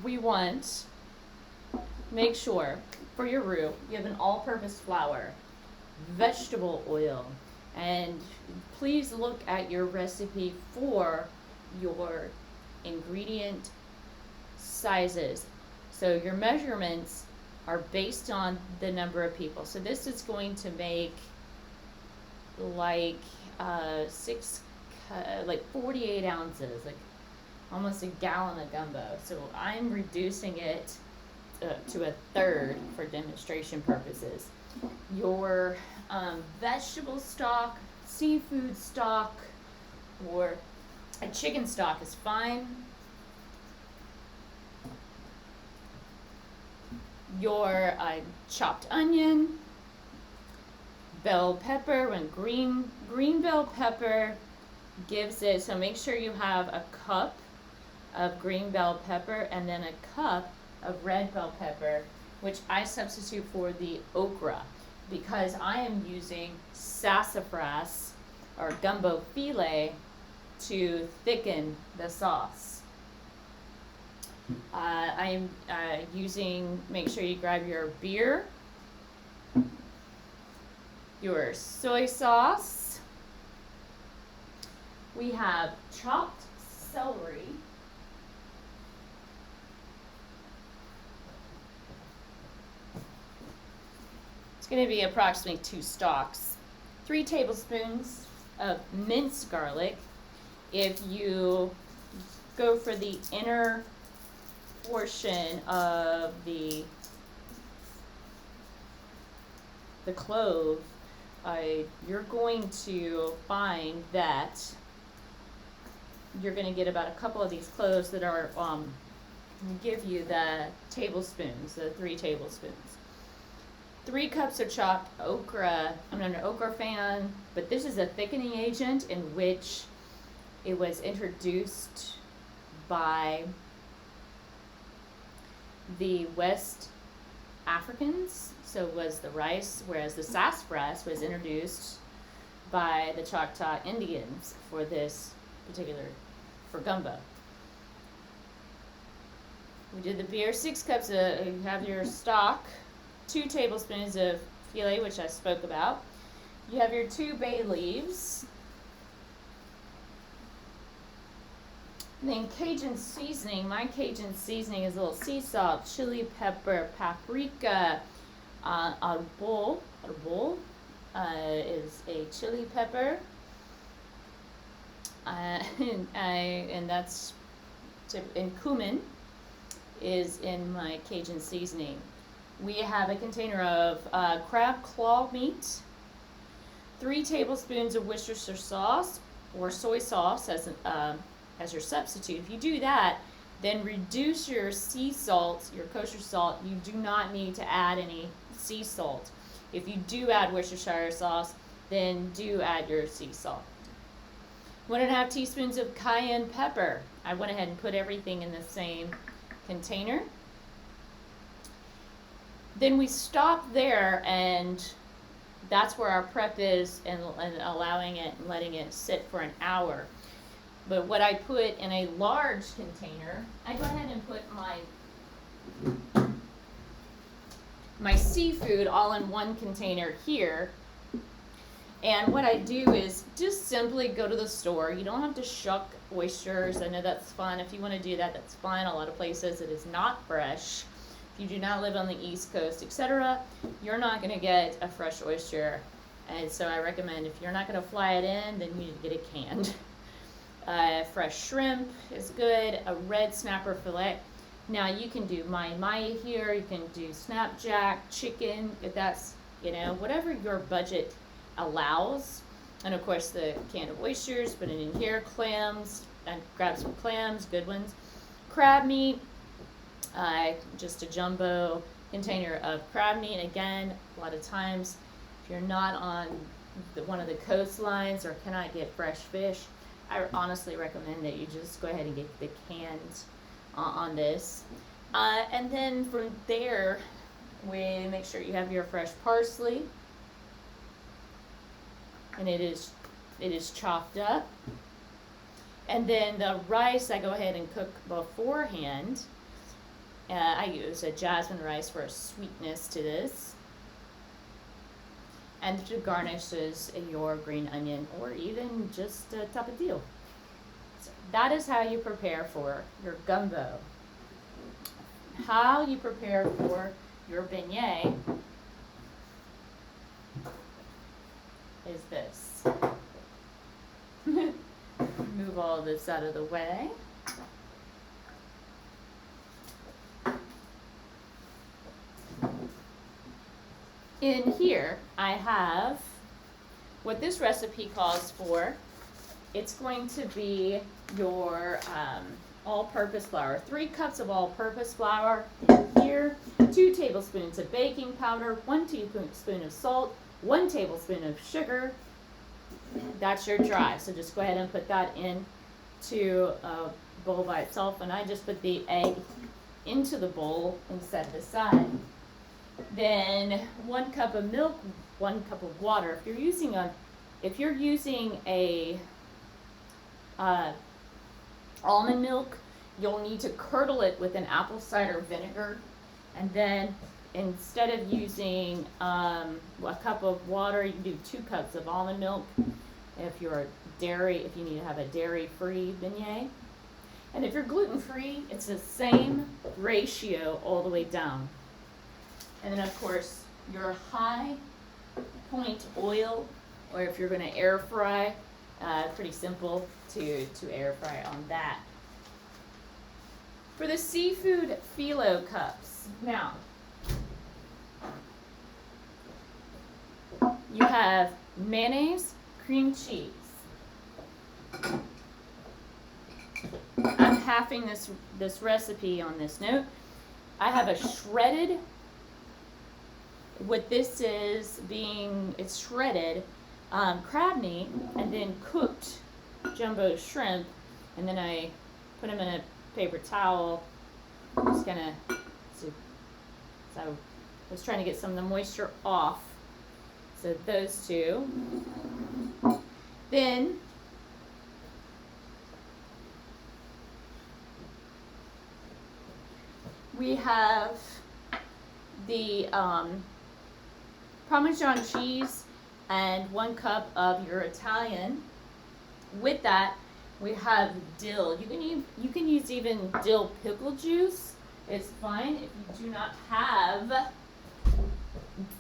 we want, make sure for your roux, you have an all-purpose flour, vegetable oil, and please look at your recipe for your ingredient sizes. So your measurements are based on the number of people. So this is going to make like like 48 ounces, like almost a gallon of gumbo. So I'm reducing it to a third for demonstration purposes. Your vegetable stock, seafood stock, or a chicken stock is fine. Your chopped onion, bell pepper, when green bell pepper gives it, so make sure you have a cup of green bell pepper and then a cup of red bell pepper, which I substitute for the okra because I am using sassafras or gumbo phyllo to thicken the sauce. I'm using, make sure you grab your beer, your soy sauce. We have chopped celery. It's going to be approximately 2 stalks. 3 tablespoons of minced garlic. If you go for the inner portion of the clove, you're going to find that you're going to get about a couple of these cloves that are give you the tablespoons, the 3 tablespoons. 3 cups of chopped okra. I'm not an okra fan, but this is a thickening agent in which it was introduced by the West Africans, so was the rice, whereas the sassafras was introduced by the Choctaw Indians for this particular, for gumbo. We did the beer, 6 cups of, you have your stock, 2 tablespoons of phyllo, which I spoke about. You have your 2 bay leaves. And then Cajun seasoning. My Cajun seasoning is a little sea salt, chili pepper, paprika. Arbol is a chili pepper. And that's, and cumin is in my Cajun seasoning. We have a container of crab claw meat, 3 tablespoons of Worcestershire sauce or soy sauce as your substitute. If you do that, then reduce your sea salt, your kosher salt. You do not need to add any sea salt. If you do add Worcestershire sauce, then do add your sea salt. 1.5 teaspoons of cayenne pepper. I went ahead and put everything in the same container. Then we stop there, and that's where our prep is, and allowing it and letting it sit for an hour. But what I put in a large container, I go ahead and put my seafood all in one container here. And what I do is just simply go to the store. You don't have to shuck oysters. I know that's fun. If you want to do that, that's fine. A lot of places it is not fresh. If you do not live on the East Coast, etc., you're not going to get a fresh oyster. And so I recommend, if you're not going to fly it in, then you need to get it canned. Fresh shrimp is good. A red snapper fillet. Now you can do mahi here. You can do snapjack, chicken, if that's, whatever your budget allows. And of course the can of oysters, put it in here. Clams, and grab some clams, good ones. Crab meat, just a jumbo container of crab meat. Again, a lot of times if you're not on one of the coastlines or cannot get fresh fish, I honestly recommend that you just go ahead and get the cans on this. And then from there, we make sure you have your fresh parsley. And it is chopped up. And then the rice I go ahead and cook beforehand. I use a jasmine rice for a sweetness to this. And to garnish is your green onion or even just a tapatio. So that is how you prepare for your gumbo. How you prepare for your beignet is this. Move all this out of the way. In here, I have what this recipe calls for. It's going to be your all-purpose flour. 3 cups of all-purpose flour in here, 2 tablespoons of baking powder, 1 teaspoon of salt, 1 tablespoon of sugar. That's your dry. So just go ahead and put that into a bowl by itself. And I just put the egg into the bowl and set it aside. Then 1 cup of milk, 1 cup of water. If you're using a almond milk, you'll need to curdle it with an apple cider vinegar, and then instead of using a cup of water, you can do 2 cups of almond milk. If you need to have a dairy-free beignet, and if you're gluten-free, it's the same ratio all the way down. And then of course your high point oil, or if you're going to air fry, pretty simple to air fry on that. For the seafood phyllo cups, now you have mayonnaise, cream cheese. I'm halving this recipe on this note. I have a shredded, what this is it's shredded crab meat and then cooked jumbo shrimp, and then I put them in a paper towel. Just gonna, so I was trying to get some of the moisture off. So those 2. Then we have the Parmesan cheese and 1 cup of your Italian. With that, we have dill. You can use even dill pickle juice. It's fine if you do not have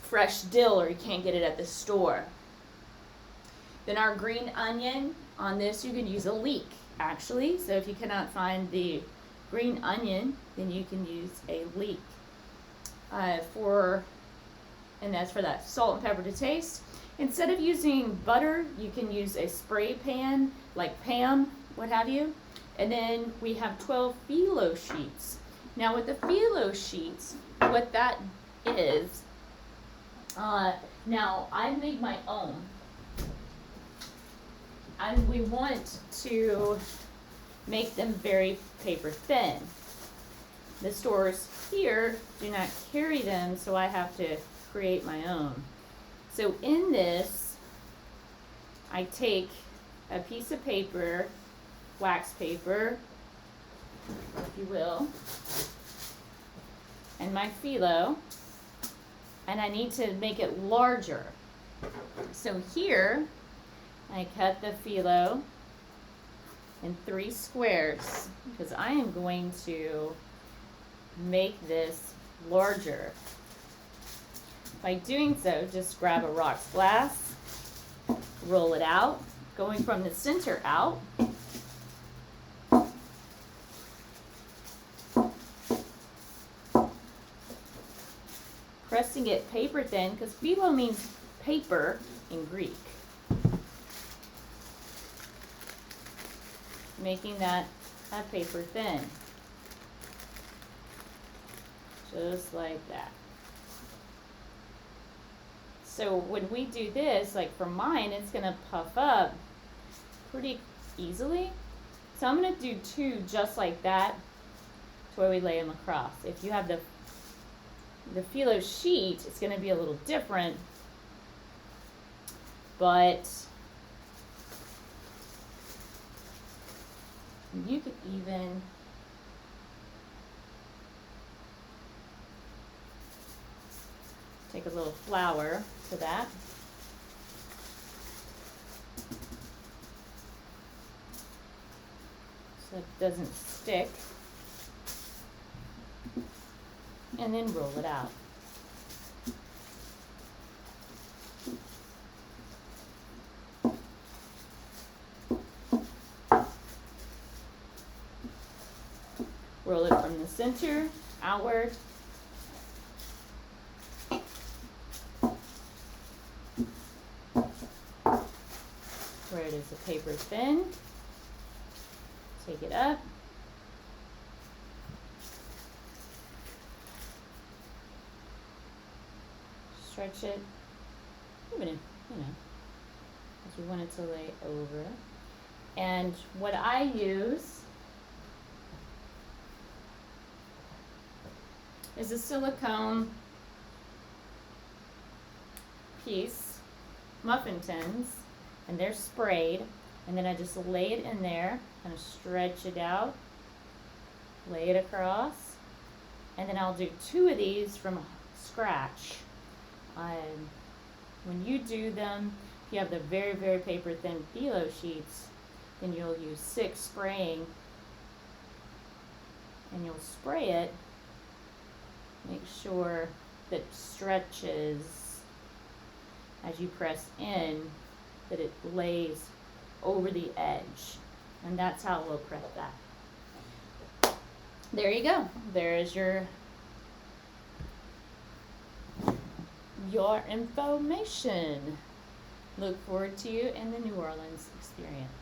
fresh dill or you can't get it at the store. Then our green onion, on this you can use a leek actually. So if you cannot find the green onion, then you can use a leek. And that's for that. Salt and pepper to taste. Instead of using butter, you can use a spray pan, like Pam, what have you. And then we have 12 phyllo sheets. Now with the phyllo sheets, what that is, now I made my own. And we want to make them very paper thin. The stores here do not carry them, so I have to create my own. So in this, I take a piece of paper, wax paper, if you will, and my phyllo, and I need to make it larger. So here, I cut the phyllo in 3 squares because I am going to make this larger. By doing so, just grab a rocks glass, roll it out, going from the center out. Pressing it paper thin, because phyllo means paper in Greek. Making that a paper thin. Just like that. So when we do this, like for mine, it's going to puff up pretty easily. So I'm going to do 2 just like that to where we lay them across. If you have the phyllo sheet, it's going to be a little different, but you could even Take a little flour to that. So it doesn't stick. And then roll it out. Roll it from the center outward. Where it is a paper thin. Take it up. Stretch it, even if, because we want it to lay over. And what I use is a silicone piece, muffin tins, and they're sprayed. And then I just lay it in there, kind of stretch it out, lay it across, and then I'll do 2 of these from scratch. When you do them, if you have the very, very paper thin phyllo sheets, then you'll use 6 spraying, and you'll spray it. Make sure that it stretches as you press in, that it lays over the edge, and that's how we'll prep that. There you go. There is your information. Look forward to you in the New Orleans experience.